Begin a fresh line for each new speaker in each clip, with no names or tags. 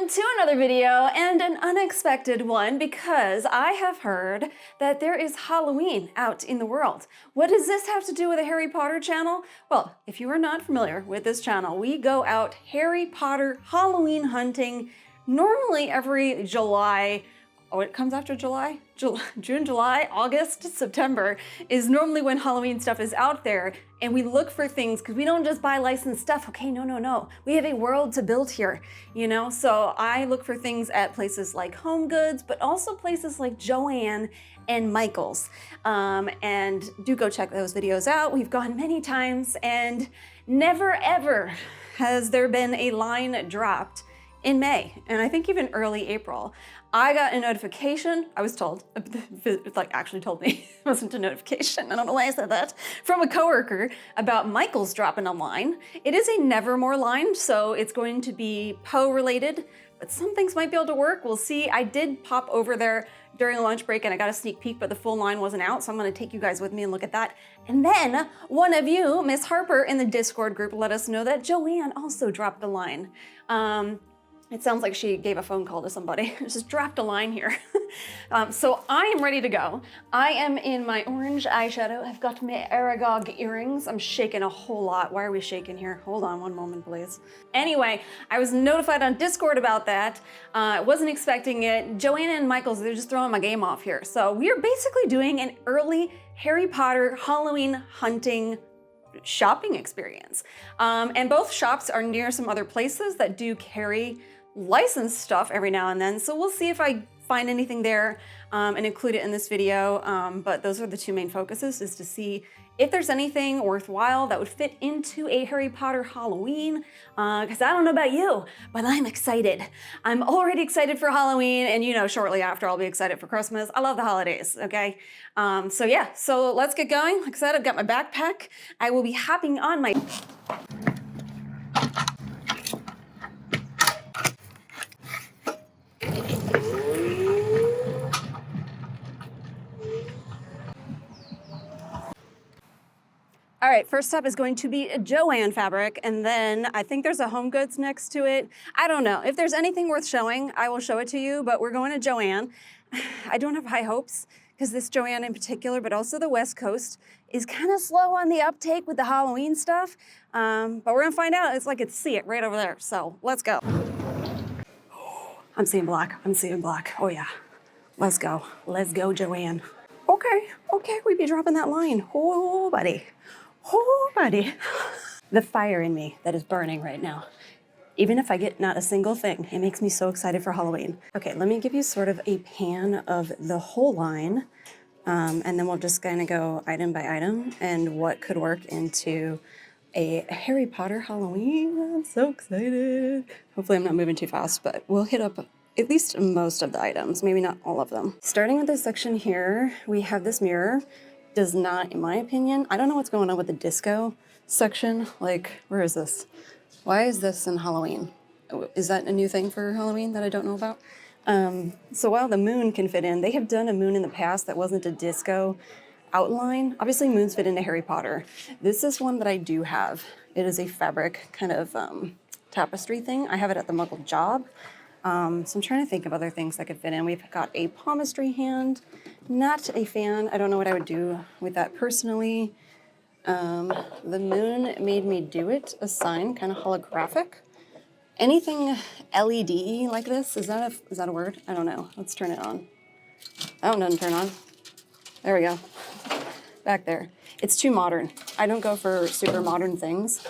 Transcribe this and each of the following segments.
everyone to another video, and an unexpected one, because I have heard that there is Halloween out in the world. What does this have to do with the Harry Potter channel? Well, if you are not familiar with this channel, we go out Harry Potter Halloween hunting normally every July. Oh, it comes after July? June, July, August, September is normally when Halloween stuff is out there, and we look for things because we don't just buy licensed stuff. Okay, no. We have a world to build here, you know? So I look for things at places like Homegoods, but also places like Joann and Michael's. And do go check those videos out. We've gone many times, and never ever has there been a line dropped in May, and I think even early April. I got a notification, I was told, it's like actually told me, it wasn't a notification, I don't know why I said that, from a coworker about Michael's dropping a line. It is a Nevermore line, so it's going to be Poe related, but some things might be able to work, we'll see. I did pop over there during a lunch break and I got a sneak peek, but the full line wasn't out, so I'm gonna take you guys with me and look at that. And then one of you, Miss Harper in the Discord group, let us know that Joann also dropped a line. It sounds like she gave a phone call to somebody. Just dropped a line here. So I am ready to go. I am in my orange eyeshadow. I've got my Aragog earrings. I'm shaking a whole lot. Why are we shaking here? Hold on one moment, please. Anyway, I was notified on Discord about that. I wasn't expecting it. Joanna and Michael's, they're just throwing my game off here. So we are basically doing an early Harry Potter Halloween hunting shopping experience. And both shops are near some other places that do carry licensed stuff every now and then, so we'll see if I find anything there and include it in this video, but those are the two main focuses, is to see if there's anything worthwhile that would fit into a Harry Potter Halloween, because I don't know about you, but I'm excited. I'm already excited for Halloween, and you know, shortly after I'll be excited for Christmas. I love the holidays, okay? So yeah, so let's get going. Like I said, I've got my backpack. I will be hopping on my... All right, first up is going to be a Joann fabric, and then I think there's a Homegoods next to it. I don't know. If there's anything worth showing, I will show it to you, but we're going to Joann. I don't have high hopes, because this Joann in particular, but also the West Coast, is kind of slow on the uptake with the Halloween stuff, but we're gonna find out. It's like it's see it right over there, so let's go. I'm seeing black, oh yeah. Let's go, Joann. Okay, we be dropping that line. Oh, buddy. The fire in me that is burning right now. Even if I get not a single thing, it makes me so excited for Halloween. Okay, let me give you sort of a pan of the whole line, and then we'll just kind of go item by item and what could work into a Harry Potter Halloween. I'm so excited. Hopefully I'm not moving too fast, but we'll hit up at least most of the items, maybe not all of them. Starting with this section here, we have this mirror. Does not, in my opinion, I don't know what's going on with the disco section. Like, where is this? Why is this in Halloween? Is that a new thing for Halloween that I don't know about? So while the moon can fit in, they have done a moon in the past that wasn't a disco outline. Obviously moons fit into Harry Potter. This is one that I do have. It is a fabric kind of tapestry thing. I have it at the Muggle Job. So I'm trying to think of other things that could fit in. We've got a palmistry hand. Not a fan. I don't know what I would do with that personally. The moon made me do it. A sign, kind of holographic. Anything LED like this, is that a word? I don't know. Let's turn it on. Oh, doesn't turn on. There we go. Back there. It's too modern. I don't go for super modern things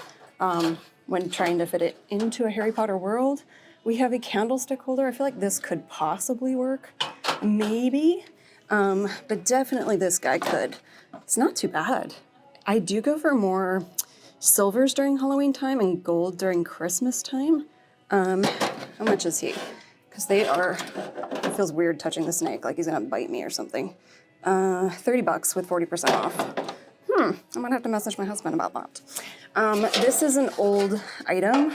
when trying to fit it into a Harry Potter world. We have a candlestick holder. I feel like this could possibly work. Maybe. But definitely this guy could. It's not too bad. I do go for more silvers during Halloween time and gold during Christmas time. How much is he? Because they are, it feels weird touching the snake, like he's gonna bite me or something. $30 with 40% off. I'm gonna have to message my husband about that. This is an old item.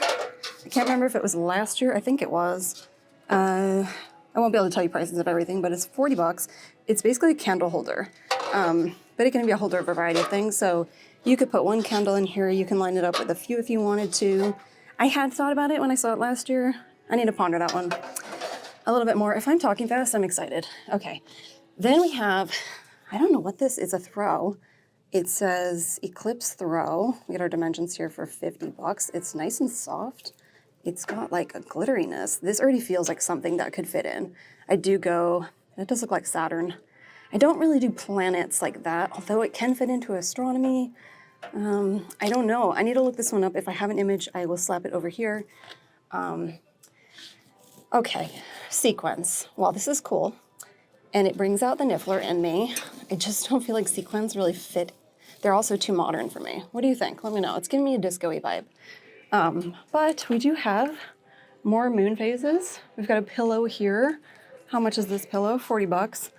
I can't remember if it was last year. I think it was. I won't be able to tell you prices of everything, but it's $40. It's basically a candle holder, but it can be a holder of a variety of things. So you could put one candle in here. You can line it up with a few if you wanted to. I had thought about it when I saw it last year. I need to ponder that one a little bit more. If I'm talking fast, I'm excited. Okay. Then we have, I don't know what this is, a throw. It says Eclipse Throw. We get our dimensions here for 50 bucks. It's nice and soft. It's got like a glitteriness. This already feels like something that could fit in. I do go, it does look like Saturn. I don't really do planets like that, although it can fit into astronomy. I don't know. I need to look this one up. If I have an image, I will slap it over here. Okay, sequins. Well, this is cool. And it brings out the niffler in me. I just don't feel like sequins really fit. They're also too modern for me. What do you think? Let me know. It's giving me a disco-y vibe. But we do have more moon phases. We've got a pillow here. How much is this pillow? 40 bucks.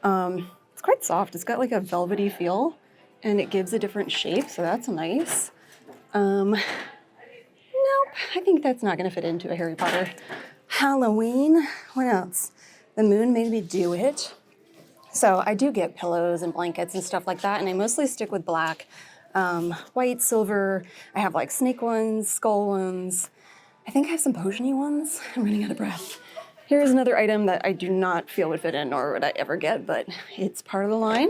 It's quite soft. It's got like a velvety feel and it gives a different shape, so that's nice. Nope, I think that's not gonna fit into a Harry Potter. Halloween, what else? The moon made me do it. So I do get pillows and blankets and stuff like that, and I mostly stick with black, white, silver. I have like snake ones, skull ones. I think I have some potion-y ones. I'm running out of breath. Here's another item that I do not feel would fit in, nor would I ever get, but it's part of the line.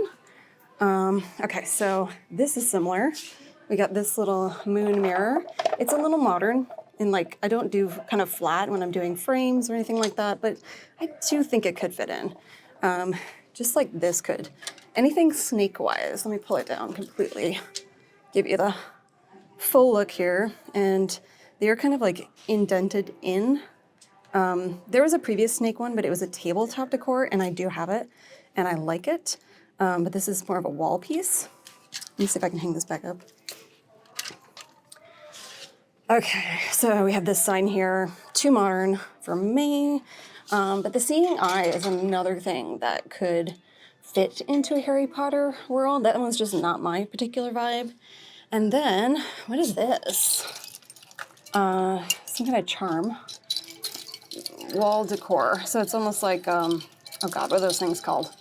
Okay, so this is similar. We got this little moon mirror. It's a little modern, and like I don't do kind of flat when I'm doing frames or anything like that, but I do think it could fit in. Just like this could. Anything snake-wise, let me pull it down completely. Give you the full look here, and they're kind of like indented in. There was a previous snake one, but it was a tabletop decor, and I do have it, and I like it. But this is more of a wall piece. Let me see if I can hang this back up. Okay, so we have this sign here, too modern for me. But the seeing eye is another thing that could fit into a Harry Potter world. That one's just not my particular vibe. And then, what is this? Some kind of charm. Wall decor. So it's almost like, oh God, what are those things called?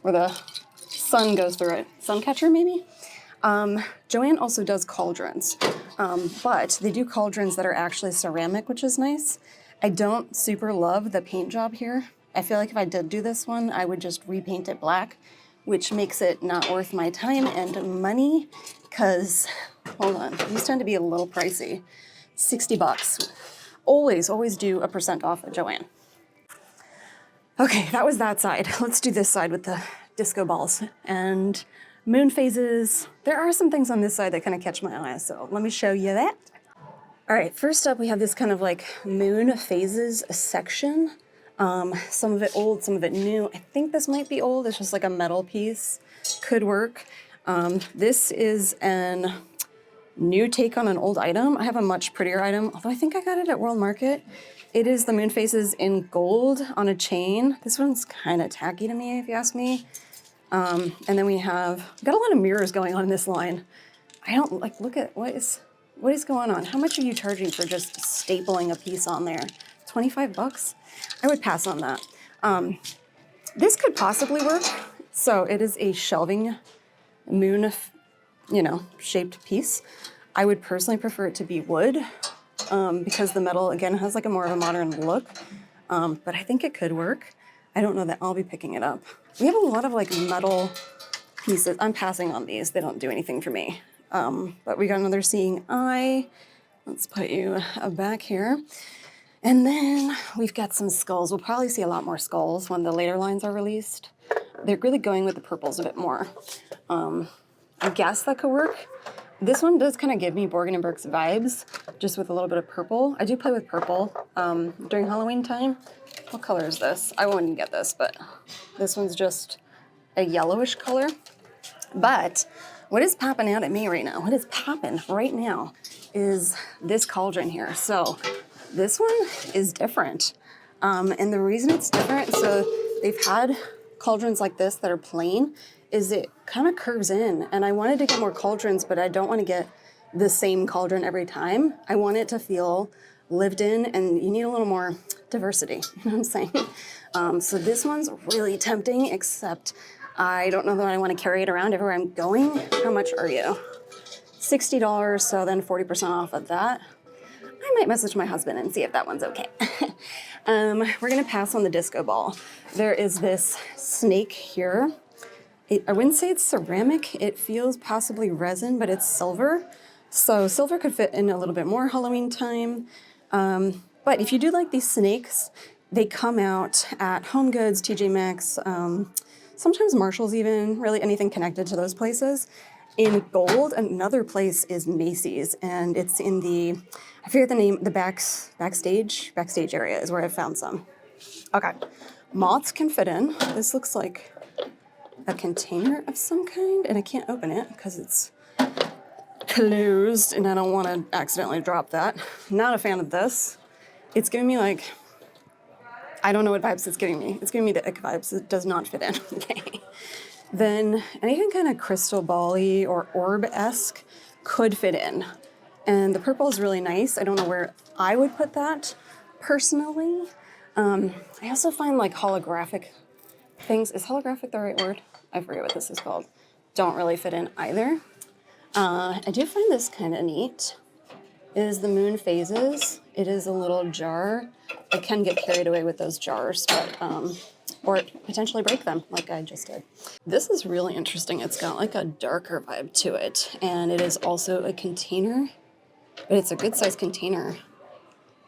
Where the sun goes through it. Sun catcher, maybe? Joann also does cauldrons, but they do cauldrons that are actually ceramic, which is nice. I don't super love the paint job here. I feel like if I did do this one, I would just repaint it black, which makes it not worth my time and money, because, hold on, these tend to be a little pricey. 60 bucks. Always do a % off at Joann. Okay, that was that side. Let's do this side with the disco balls and moon phases. There are some things on this side that kind of catch my eye, so let me show you that. All right, first up we have this kind of like moon phases section. Some of it old, some of it new. I think this might be old. It's just like a metal piece. Could work. This is an new take on an old item. I have a much prettier item, although I think I got it at World Market. It is the moon phases in gold on a chain. This one's kind of tacky to me, if you ask me. And then we got a lot of mirrors going on in this line. I don't like, look at, what is going on? How much are you charging for just stapling a piece on there? 25 bucks? I would pass on that. This could possibly work. So it is a shelving moon, shaped piece. I would personally prefer it to be wood, because the metal, again, has like a more of a modern look. But I think it could work. I don't know that I'll be picking it up. We have a lot of like metal pieces. I'm passing on these. They don't do anything for me. But we got another seeing eye. Let's put you back here. And then we've got some skulls. We'll probably see a lot more skulls when the later lines are released. They're really going with the purples a bit more. I guess that could work. This one does kind of give me Borgin & Burke's vibes, just with a little bit of purple. I do play with purple during Halloween time. What color is this? I wouldn't get this, but this one's just a yellowish color. But what is popping out at me right now, what is popping right now is this cauldron here. So this one is different. And the reason it's different, so they've had cauldrons like this that are plain, is it kind of curves in. And I wanted to get more cauldrons, but I don't want to get the same cauldron every time. I want it to feel lived in, and you need a little more diversity, you know what I'm saying? So this one's really tempting, except I don't know that I want to carry it around everywhere I'm going. How much are you? $60, so then 40% off of that. I might message my husband and see if that one's okay. We're gonna pass on the disco ball. There is this snake here. I wouldn't say it's ceramic. It feels possibly resin, but it's silver. So silver could fit in a little bit more Halloween time. But if you do like these snakes, they come out at HomeGoods, TJ Maxx, sometimes Marshall's even, really anything connected to those places. In gold, another place is Macy's, and it's in the, I forget the name, the backstage area is where I found some. Okay, moths can fit in. This looks like a container of some kind, and I can't open it because it's closed, and I don't want to accidentally drop that. Not a fan of this. It's giving me like, I don't know what vibes it's giving me. It's giving me the ick vibes. It does not fit in. Okay. Then anything kind of crystal ball-y or orb-esque could fit in. And the purple is really nice. I don't know where I would put that personally. I also find like holographic things. Is holographic the right word? I forget what this is called. Don't really fit in either. I do find this kind of neat. It is the moon phases. It is a little jar. I can get carried away with those jars, but or potentially break them like I just did. This is really interesting. It's got like a darker vibe to it, and it is also a container, but it's a good size container.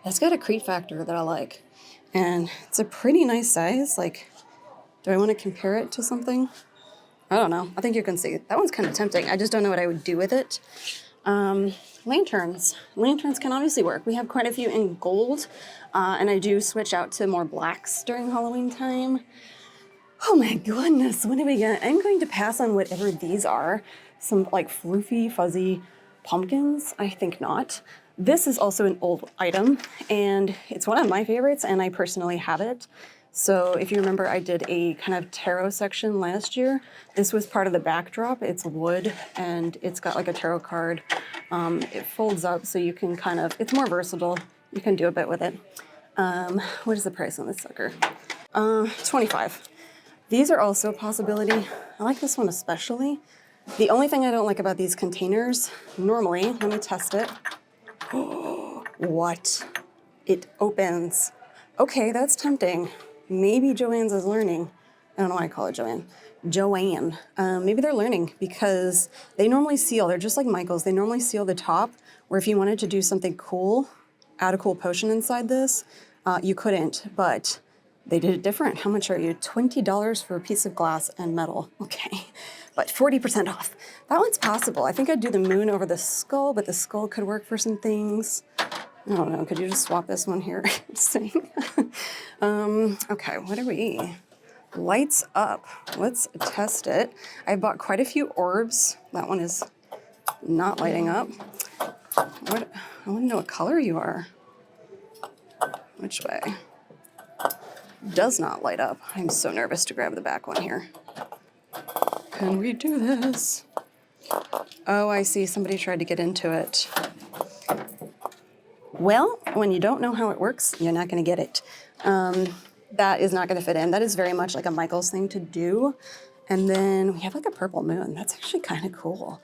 It's got a creep factor that I like, and it's a pretty nice size. Like, do I want to compare it to something? I don't know. I think you can see that one's kind of tempting. I just don't know what I would do with it. Lanterns. Lanterns can obviously work. We have quite a few in gold, and I do switch out to more blacks during Halloween time. Oh my goodness, what do we get? I'm going to pass on whatever these are. Some like floofy, fuzzy pumpkins? I think not. This is also an old item, and it's one of my favorites, and I personally have it. So if you remember, I did a kind of tarot section last year. This was part of the backdrop. It's wood, and it's got like a tarot card. It folds up so you can kind of, it's more versatile. You can do a bit with it. What is the price on this sucker? $25. These are also a possibility. I like this one especially. The only thing I don't like about these containers, normally, let me test it. What? It opens. Okay, that's tempting. Maybe Joann's is learning. I don't know why I call it Joann. Joann. Maybe they're learning because they normally seal. They're just like Michael's. They normally seal the top, where if you wanted to do something cool, add a cool potion inside this, you couldn't, but they did it different. How much are you? $20 for a piece of glass and metal. Okay, but 40% off. That one's possible. I think I'd do the moon over the skull, but the skull could work for some things. I don't know, could you just swap this one here? Just saying. Okay, what are we? Lights up. Let's test it. I bought quite a few orbs. That one is not lighting up. What? I want to know what color you are. Which way? Does not light up. I'm so nervous to grab the back one here. Can we do this? Oh, I see. Somebody tried to get into it. Well, when you don't know how it works, you're not going to get it. That is not going to fit in. That is very much like a Michael's thing to do. And then we have like a purple moon. That's actually kind of cool.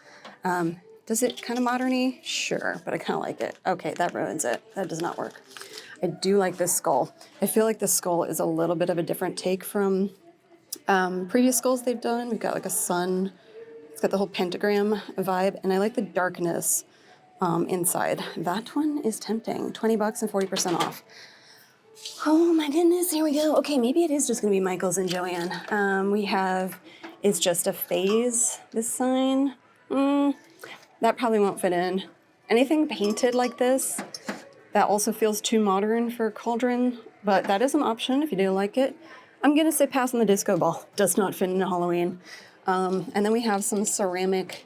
Does it kind of modern-y? Sure, but I kind of like it. Okay, that ruins it. That does not work. I do like this skull. I feel like this skull is a little bit of a different take from previous skulls they've done. We've got like a sun. It's got the whole pentagram vibe, and I like the darkness inside. That one is tempting. $20 and 40% off. Oh my goodness, here we go. Okay, maybe it is just gonna be Michael's and Joann. We have, it's just a phase, this sign. That probably won't fit in. Anything painted like this, that also feels too modern for Cauldron, but that is an option if you do like it. I'm gonna say pass on the disco ball. Does not fit into Halloween. And then we have some ceramic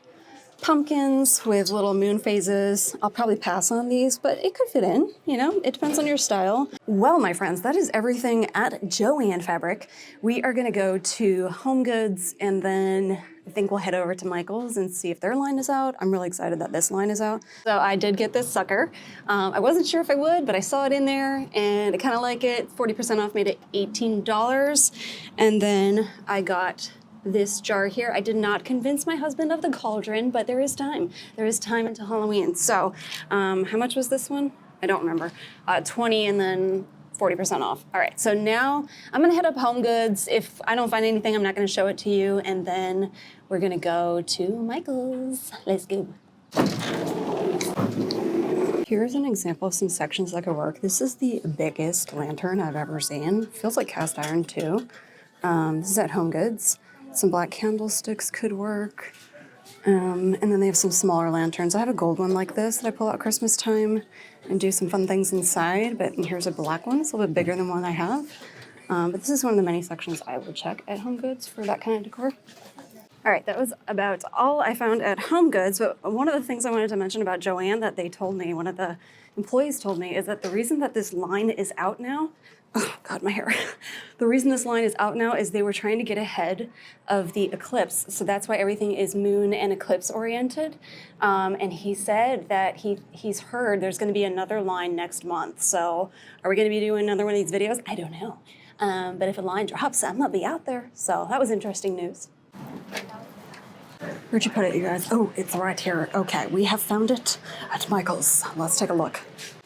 pumpkins with little moon phases. I'll probably pass on these, but it could fit in, you know, it depends on your style. Well, my friends, that is everything at Joann Fabric. We are gonna go to HomeGoods, and then I think we'll head over to Michael's and see if their line is out. I'm really excited that this line is out. So I did get this sucker. I wasn't sure if I would, but I saw it in there and I kind of like it. 40% off made it $18. And then I got this jar here. I did not convince my husband of the cauldron, but there is time. There is time until Halloween. So how much was this one? I don't remember. 20 and then 40% off. All right, so now I'm gonna head up HomeGoods. If I don't find anything, I'm not gonna show it to you, and then we're gonna go to Michael's. Let's go. Here's an example of some sections that could work. This is the biggest lantern I've ever seen. Feels like cast iron too. This is at HomeGoods. Some black candlesticks could work. And then they have some smaller lanterns. I have a gold one like this that I pull out Christmas time and do some fun things inside. But here's a black one. It's a little bit bigger than one I have. But this is one of the many sections I would check at HomeGoods for that kind of decor. All right, that was about all I found at HomeGoods, but one of the things I wanted to mention about Joann that they told me, one of the employees told me, is that the reason that this line is out now, oh God, my hair. The reason this line is out now is they were trying to get ahead of the eclipse, so that's why everything is moon and eclipse oriented. And he said that he's heard there's gonna be another line next month, so are we gonna be doing another one of these videos? I don't know. But if a line drops, I'm gonna be out there, so that was interesting news. Where'd you put it, you guys? Oh, it's right here. Okay, we have found it at Michael's. Let's take a look.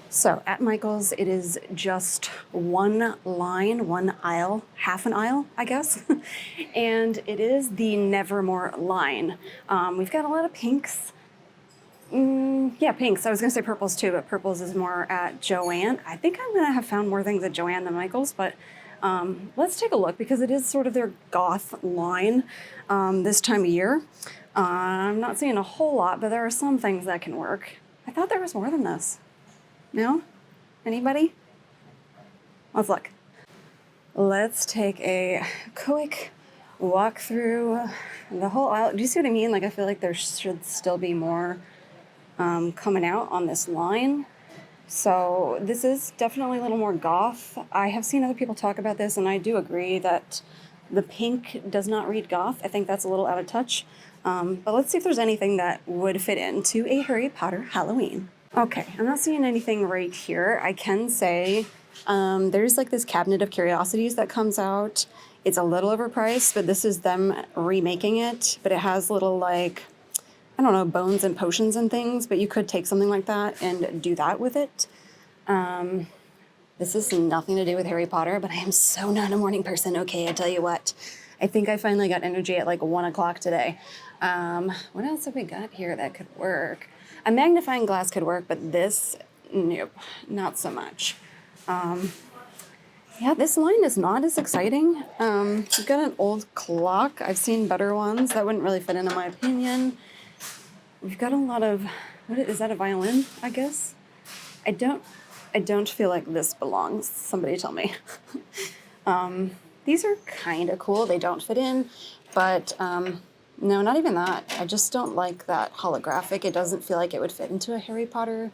So at Michael's, it is just one line, one aisle, half an aisle, I guess. And it is the Nevermore line. We've got a lot of pinks. Yeah, pinks. I was gonna say purples too, but purples is more at Joann. I think I'm gonna have found more things at Joann than Michael's, but let's take a look because it is sort of their goth line this time of year. I'm not seeing a whole lot, but there are some things that can work. I thought there was more than this. No? Anybody? Let's look. Let's take a quick walk through the whole aisle. Do you see what I mean? Like, I feel like there should still be more coming out on this line. So this is definitely a little more goth. I have seen other people talk about this, and I do agree that the pink does not read goth. I think that's a little out of touch. But let's see if there's anything that would fit into a Harry Potter Halloween. Okay, I'm not seeing anything right here. I can say there's like this cabinet of curiosities that comes out. It's a little overpriced, but this is them remaking it. But it has little like, I don't know, bones and potions and things, but you could take something like that and do that with it. This is nothing to do with Harry Potter, but I am so not a morning person. Okay, I tell you what. I think I finally got energy at like 1 o'clock today. What else have we got here that could work? A magnifying glass could work, but this, nope, not so much. Yeah, this line is not as exciting. We've got an old clock. I've seen better ones. That wouldn't really fit in my opinion. We've got a lot of, is that a violin, I guess? I don't feel like this belongs. Somebody tell me. These are kind of cool. They don't fit in, but no, not even that. I just don't like that holographic. It doesn't feel like it would fit into a Harry Potter.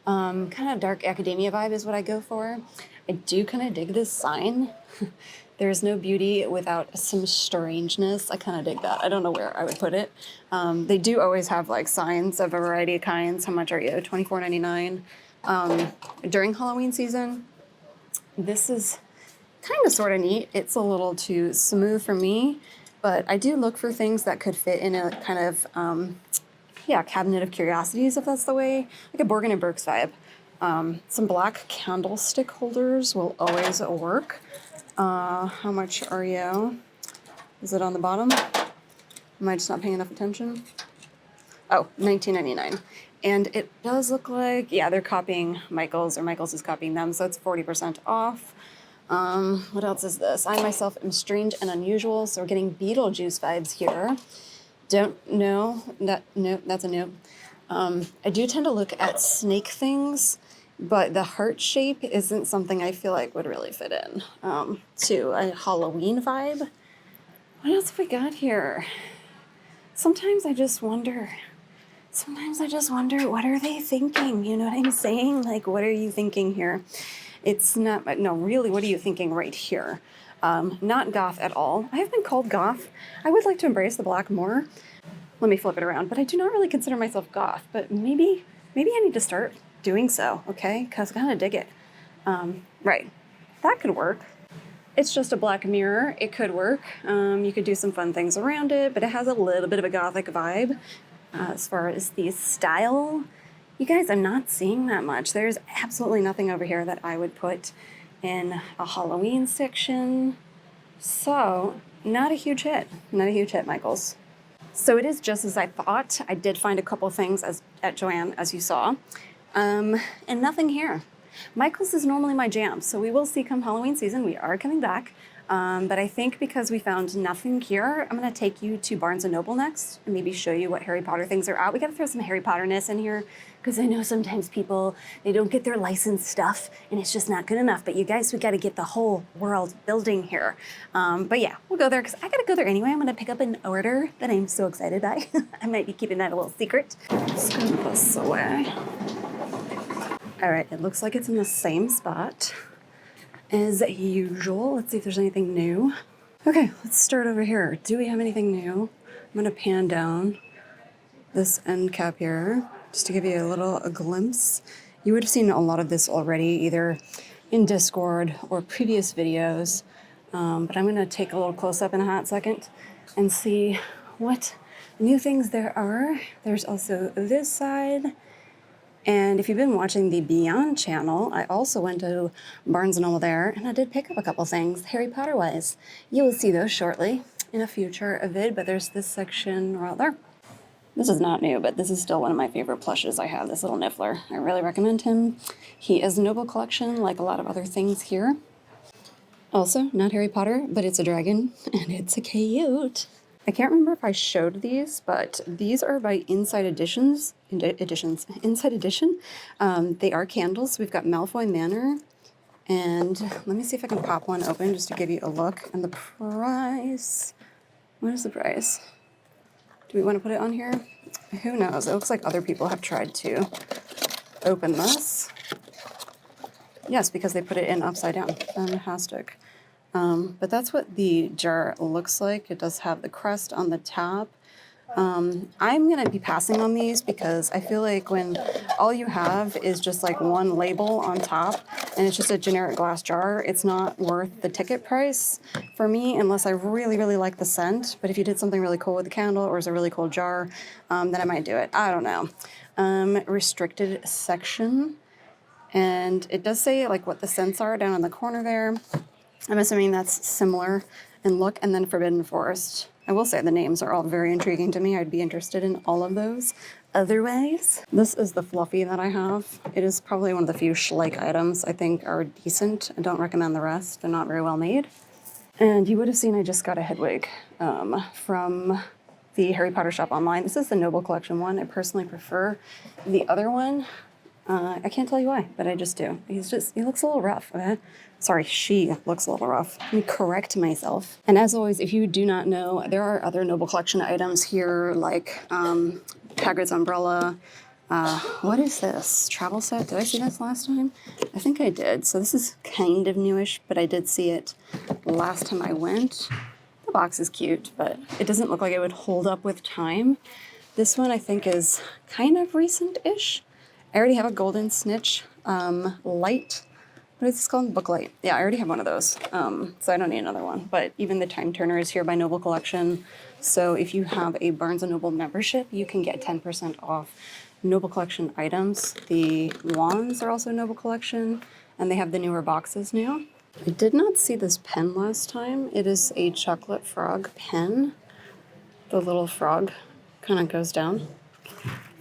Kind of dark academia vibe is what I go for. I do kind of dig this sign. There's no beauty without some strangeness. I kind of dig that. I don't know where I would put it. They do always have like signs of a variety of kinds. How much are you? $24.99. During Halloween season, this is kind of sort of neat. It's a little too smooth for me, but I do look for things that could fit in a kind of, yeah, cabinet of curiosities, if that's the way, like a Borgin and Burke's vibe. Some black candlestick holders will always work. How much are you? Is it on the bottom? Am I just not paying enough attention? Oh, $19.99. And it does look like, yeah, they're copying Michael's, or Michael's is copying them, so it's 40% off. What else is this? I myself am strange and unusual, so we're getting Beetlejuice vibes here. Don't know, nope, that's a nope. I do tend to look at snake things, but the heart shape isn't something I feel like would really fit in to a Halloween vibe. What else have we got here? Sometimes I just wonder, what are they thinking? You know what I'm saying? Like, what are you thinking here? It's not, no, really, what are you thinking right here? Not goth at all. I have been called goth. I would like to embrace the black more. Let me flip it around, but I do not really consider myself goth, but maybe I need to start doing so, okay? Because I kind of dig it. Right, that could work. It's just a black mirror. It could work. You could do some fun things around it, but it has a little bit of a gothic vibe as far as the style. You guys, I'm not seeing that much. There's absolutely nothing over here that I would put in a Halloween section. So, not a huge hit. Not a huge hit, Michaels. So it is just as I thought. I did find a couple things at Joann, as you saw, and nothing here. Michaels is normally my jam, so we will see come Halloween season. We are coming back. But I think because we found nothing here, I'm going to take you to Barnes & Noble next and maybe show you what Harry Potter things are out. We got to throw some Harry Potter-ness in here because I know sometimes people, they don't get their licensed stuff and it's just not good enough. But you guys, we got to get the whole world building here. But yeah, we'll go there because I got to go there anyway. I'm going to pick up an order that I'm so excited by. I might be keeping that a little secret. Just going to put this away. All right, it looks like it's in the same spot as usual. Let's see if there's anything new. Okay, let's start over here. Do we have anything new? I'm gonna pan down this end cap here just to give you a glimpse. You would have seen a lot of this already, either in Discord or previous videos, but I'm gonna take a little close up in a hot second and see what new things there are. There's also this side. And if you've been watching the Beyond channel, I also went to Barnes & Noble there, and I did pick up a couple things, Harry Potter-wise. You will see those shortly in a future vid, but there's this section right there. This is not new, but this is still one of my favorite plushes I have, this little Niffler. I really recommend him. He is Noble Collection, like a lot of other things here. Also, not Harry Potter, but it's a dragon, and it's a cute. I can't remember if I showed these, but these are by Inside Editions. Inside Edition. They are candles. We've got Malfoy Manor. And let me see if I can pop one open just to give you a look. And the price. What is the price? Do we want to put it on here? Who knows? It looks like other people have tried to open this. Yes, because they put it in upside down. Fantastic. But that's what the jar looks like. It does have the crest on the top. I'm going to be passing on these because I feel like when all you have is just like one label on top and it's just a generic glass jar, it's not worth the ticket price for me unless I really, really like the scent. But if you did something really cool with the candle or it's a really cool jar, then I might do it. I don't know. Restricted section. And it does say like what the scents are down in the corner there. I'm assuming that's similar in look. And then Forbidden Forest. I will say the names are all very intriguing to me. I'd be interested in all of those. Otherwise, this is the Fluffy that I have. It is probably one of the few Schleich items I think are decent. I don't recommend the rest. They're not very well made. And you would have seen I just got a Hedwig from the Harry Potter shop online. This is the Noble Collection one. I personally prefer the other one. I can't tell you why, but I just do. He looks a little rough. Sorry, she looks a little rough. Let me correct myself. And as always, if you do not know, there are other Noble Collection items here, like Hagrid's umbrella. What is this? Travel set? Did I see this last time? I think I did. So this is kind of newish, but I did see it last time I went. The box is cute, but it doesn't look like it would hold up with time. This one I think is kind of recent-ish. I already have a golden snitch light. What is this called? Booklight. Yeah, I already have one of those, so I don't need another one. But even the Time Turner is here by Noble Collection. So if you have a Barnes & Noble membership, you can get 10% off Noble Collection items. The wands are also Noble Collection, and they have the newer boxes now. I did not see this pen last time. It is a chocolate frog pen. The little frog kind of goes down.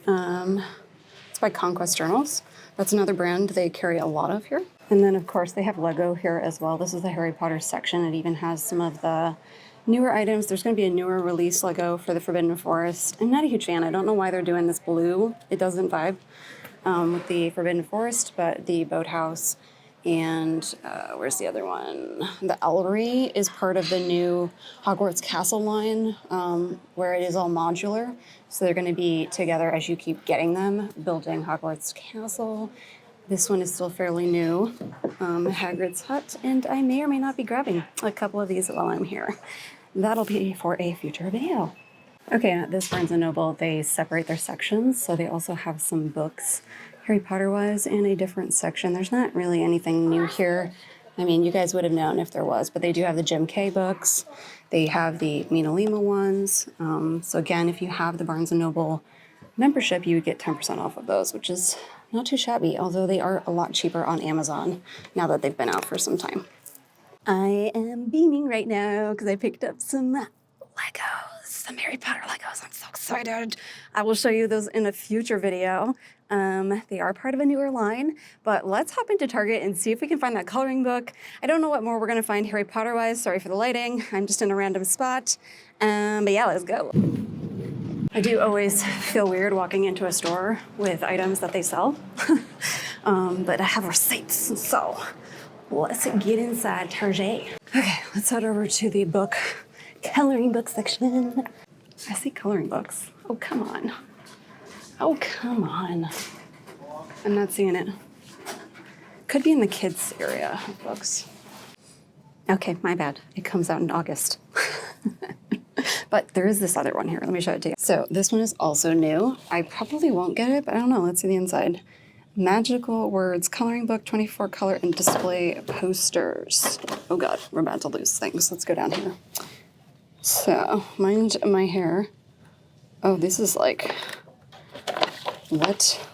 It's by Conquest Journals. That's another brand they carry a lot of here. And then, of course, they have Lego here as well. This is the Harry Potter section. It even has some of the newer items. There's going to be a newer release Lego for the Forbidden Forest. I'm not a huge fan. I don't know why they're doing this blue. It doesn't vibe with the Forbidden Forest, but the boathouse and where's the other one? The Owlery is part of the new Hogwarts Castle line, where it is all modular. So they're going to be together as you keep getting them, building Hogwarts Castle. This one is still fairly new, Hagrid's Hut, and I may or may not be grabbing a couple of these while I'm here. That'll be for a future video. Okay, at this Barnes & Noble, they separate their sections, so they also have some books, Harry Potter-wise, in a different section. There's not really anything new here. I mean, you guys would have known if there was, but they do have the Jim Kay books. They have the Mina Lima ones. So again, if you have the Barnes & Noble membership, you would get 10% off of those, which is not too shabby, although they are a lot cheaper on Amazon now that they've been out for some time. I am beaming right now because I picked up some Legos, some Harry Potter Legos. I'm so excited. I will show you those in a future video. They are part of a newer line, but let's hop into Target and see if we can find that coloring book. I don't know what more we're gonna find Harry Potter wise. Sorry for the lighting. I'm just in a random spot. But yeah, let's go. I do always feel weird walking into a store with items that they sell, but I have receipts, so let's get inside Target. Okay, let's head over to the coloring book section. I see coloring books. Oh, come on. Oh, come on. I'm not seeing it. Could be in the kids area of books. Okay, my bad. It comes out in August. But there is this other one here. Let me show it to you. So this one is also new. I probably won't get it, but I don't know. Let's see the inside. Magical Words Coloring Book, 24 color and display posters. Oh God, we're about to lose things. Let's go down here. So, mind my hair. Oh, this is like, what?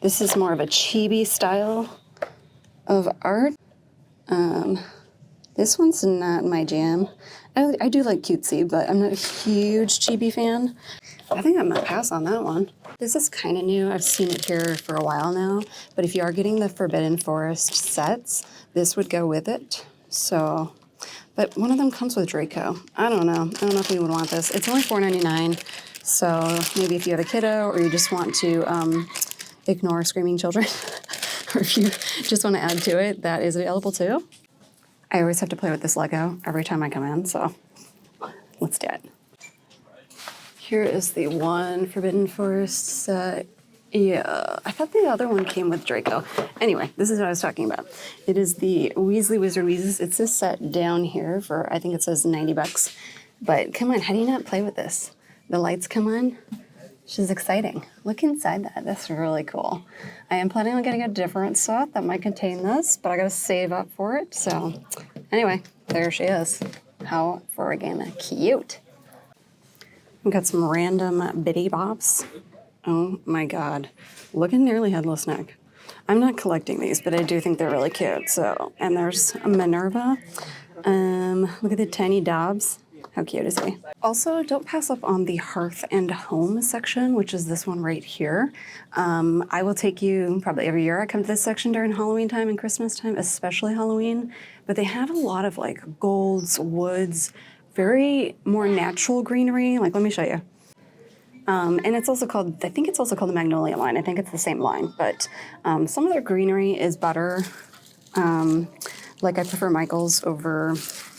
This is more of a chibi style of art. This one's not my jam. I do like cutesy, but I'm not a huge chibi fan. I think I'm gonna pass on that one. This is kind of new. I've seen it here for a while now, but if you are getting the Forbidden Forest sets, this would go with it. So, but one of them comes with Draco. I don't know. I don't know if you would want this. It's only $4.99. So maybe if you have a kiddo or you just want to ignore screaming children, or if you just want to add to it, that is available too. I always have to play with this Lego every time I come in, so let's do it. Here is the one Forbidden Forest set. Yeah, I thought the other one came with Draco. Anyway, this is what I was talking about. It is the Weasley Wizard Wheezes. It's this set down here for, I think it says 90 bucks. But come on, how do you not play with this? The lights come on. Which is exciting. Look inside that. That's really cool. I am planning on getting a different set that might contain this, but I gotta save up for it. So anyway, there she is. How friggin' cute. We've got some random bitty bops. Oh my God. Look at Nearly Headless Nick. I'm not collecting these, but I do think they're really cute. So, and there's a Minerva. Look at the tiny Dobbs. How cute is he? Also, don't pass up on the Hearth and Home section, which is this one right here. I will take you probably every year. I come to this section during Halloween time and Christmas time, especially Halloween. But they have a lot of like golds, woods, very more natural greenery. Like, let me show you. And it's also called, I think it's also called the Magnolia line. I think it's the same line, but some of their greenery is better. Like I prefer Michael's over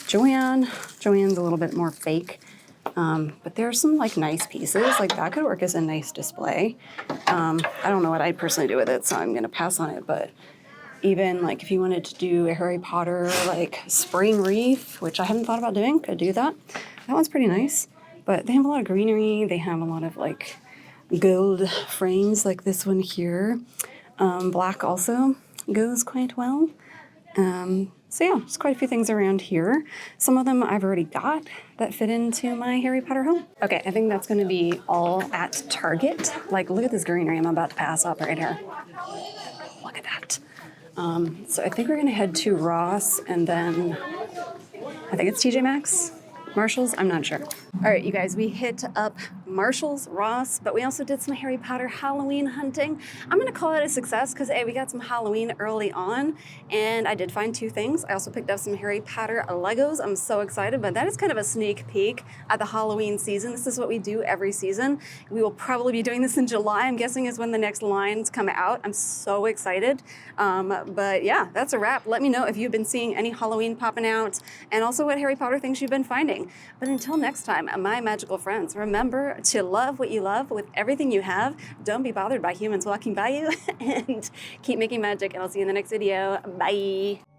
Joann. Joann's a little bit more fake, but there are some like nice pieces. Like that could work as a nice display. I don't know what I'd personally do with it, so I'm gonna pass on it, but even like if you wanted to do a Harry Potter like spring wreath, which I haven't thought about doing, could do that. That one's pretty nice, but they have a lot of greenery. They have a lot of like gold frames like this one here. Black also goes quite well. So yeah, there's quite a few things around here. Some of them I've already got that fit into my Harry Potter home. Okay, I think that's gonna be all at Target. Like, look at this greenery I'm about to pass up right here. Look at that. So I think we're gonna head to Ross and then I think it's TJ Maxx, Marshall's, I'm not sure. All right, you guys, we hit up Marshall's, Ross, but we also did some Harry Potter Halloween hunting. I'm gonna call it a success because we got some Halloween early on and I did find two things. I also picked up some Harry Potter Legos. I'm so excited, but that is kind of a sneak peek at the Halloween season. This is what we do every season. We will probably be doing this in July, I'm guessing is when the next lines come out. I'm so excited. But yeah, that's a wrap. Let me know if you've been seeing any Halloween popping out and also what Harry Potter things you've been finding. But until next time, my magical friends, remember to love what you love with everything you have. Don't be bothered by humans walking by you and keep making magic. And I'll see you in the next video. Bye.